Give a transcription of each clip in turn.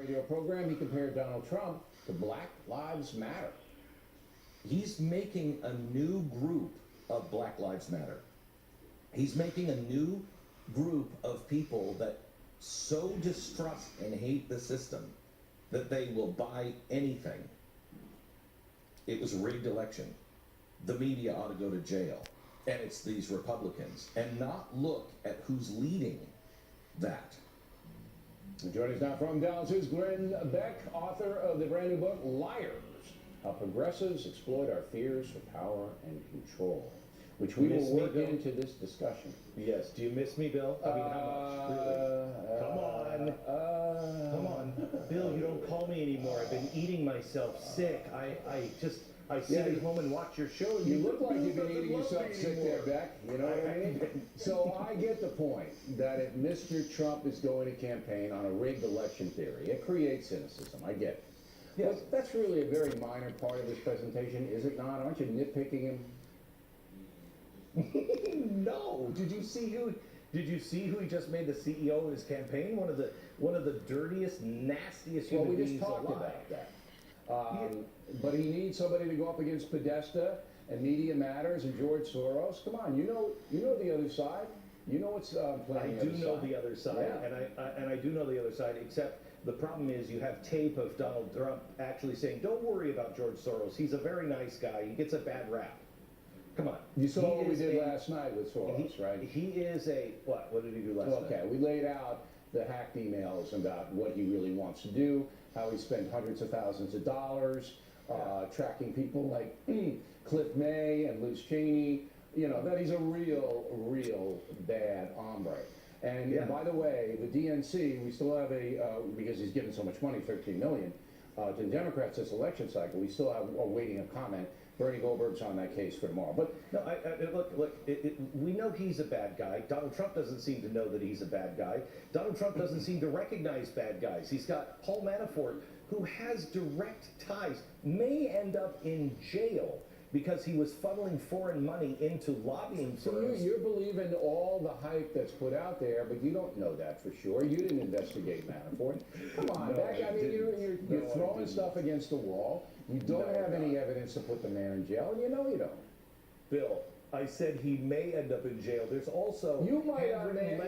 radio program, he compared Donald Trump to Black Lives Matter. He's making a new group of Black Lives Matter. He's making a new group of people that so distrust and hate the system that they will buy anything. It was a rigged election. The media ought to go to jail. And it's these Republicans. And not look at who's leading that. Joining us now from Dallas is Glenn Beck, author of the brand new book, Liars, How Progressives Exploit Our Fears for Power and Control, which we will work into this discussion. Yes. Do you miss me, Bill? I mean, how much? Really? Come on. Bill, you don't call me anymore. I've been eating myself sick. I sit at home and watch your show. You look like you've been eating yourself sick there, Beck. You know what I mean? So I get the point that if Mr. Trump is going to campaign on a rigged election theory, it creates cynicism. I get it. Yes. But that's really a very minor part of this presentation, is it not? Aren't you nitpicking him? No. Did you see who he just made the CEO of his campaign? One of the dirtiest, nastiest human beings alive. We just talked about that. But he needs somebody to go up against Podesta and Media Matters and George Soros. Come on, you know the other side. You know what's playing. I do know the other side, and I do know the other side. Except the problem is you have tape of Donald Trump actually saying, "Don't worry about George Soros. He's a very nice guy. He gets a bad rap." Come on. You saw what we did last night with Soros, right? He is a what? What did he do last night? Okay, we laid out the hacked emails about what he really wants to do, how he spent hundreds of thousands of dollars tracking people like Cliff May and Liz Cheney. You know, that he's a real bad hombre. And by the way, the DNC, we still have because he's given so much money, $13 million, to the Democrats this election cycle, we still are waiting a comment. Bernie Goldberg's on that case for tomorrow. But no, look, we know he's a bad guy. Donald Trump doesn't seem to know that he's a bad guy. Donald Trump doesn't seem to recognize bad guys. He's got Paul Manafort, who has direct ties, may end up in jail because he was funneling foreign money into lobbying firms. So you're believing all the hype that's put out there, but you don't know that for sure. You didn't investigate Manafort. Come on, Beck. I mean, you're throwing stuff against the wall. You don't have any evidence to put the man in jail, and you know you don't. Bill, I said he may end up in jail. There's also you might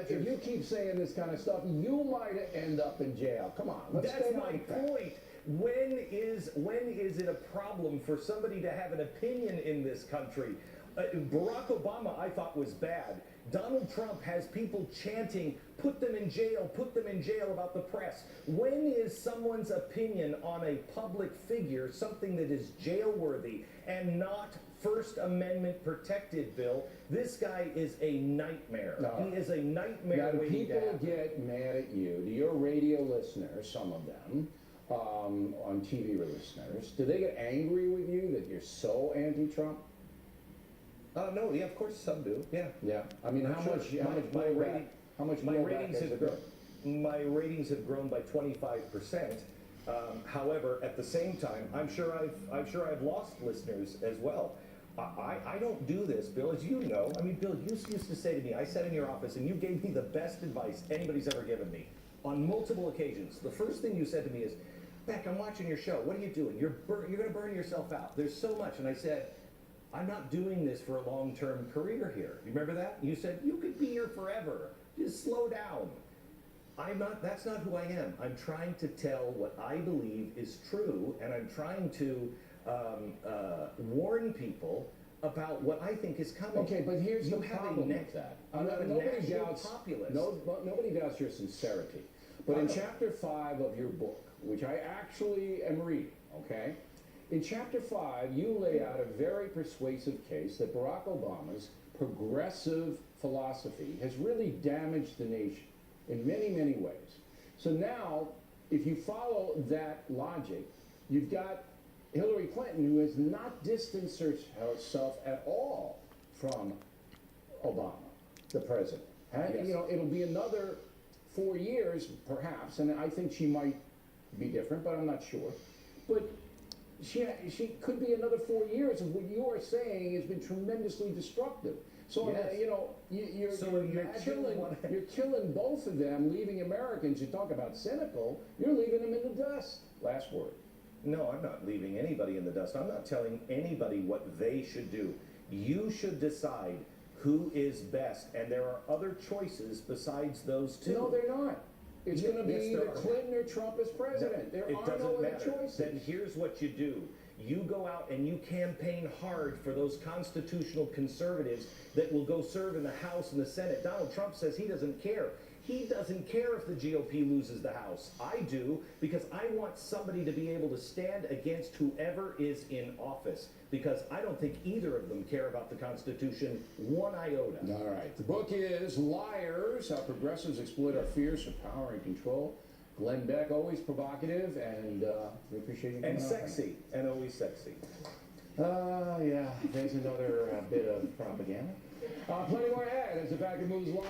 if you keep saying this kind of stuff, you might end up in jail. Come on, let's That's my point. When is it a problem for somebody to have an opinion in this country? Barack Obama, I thought, was bad. Donald Trump has people chanting, put them in jail about the press. When is someone's opinion on a public figure something that is jail-worthy and not First Amendment protected, Bill? This guy is a nightmare. No. He is a nightmare. Now, people get mad at you, to your radio listeners, some of them, on TV listeners. Do they get angry with you that you're so anti-Trump? No, yeah, of course some do. Yeah. Yeah. I mean, how much my ratings have grown. My ratings have grown by 25%. However, at the same time, I'm sure I've lost listeners as well. I don't do this, Bill, as you know. I mean, Bill, you used to say to me, I sat in your office and you gave me the best advice anybody's ever given me on multiple occasions. The first thing you said to me is, Beck, I'm watching your show. What are you doing? You're going to burn yourself out. There's so much. And I said, I'm not doing this for a long-term career here. You remember that? You said, you could be here forever. Just slow down. That's not who I am. I'm trying to tell what I believe is true, and I'm trying to warn people about what I think is coming. Okay, but here's the problem with that. Nobody doubts your sincerity. But in Chapter 5 of your book, which I actually am reading, okay? In Chapter 5, you lay out a very persuasive case that Barack Obama's progressive philosophy has really damaged the nation in many, many ways. So now, if you follow that logic, you've got Hillary Clinton, who has not distanced herself at all from Obama, the president. Yes. You know, it'll be another 4 years, perhaps, and I think she might be different, but I'm not sure. But she could be another 4 years of what you are saying has been tremendously destructive. So, yes. You know, you're killing both of them, leaving Americans. You talk about cynical, you're leaving them in the dust. Last word. No, I'm not leaving anybody in the dust. I'm not telling anybody what they should do. You should decide who is best, and there are other choices besides those two. No, they're not. It's going to be Yes, either there are. Clinton or Trump as president. There It are doesn't no other matter. choices. Then here's what you do. You go out and you campaign hard for those constitutional conservatives that will go serve in the House and the Senate. Donald Trump says he doesn't care. He doesn't care if the GOP loses the House. I do, because I want somebody to be able to stand against whoever is in office, because I don't think either of them care about the Constitution one iota. All right. The book is Liars, How Progressives Exploit Our Fears for Power and Control. Glenn Beck, always provocative, and we appreciate you coming And on. sexy, and always sexy. Yeah, there's another bit of propaganda. Plenty more ahead as the packet moves along.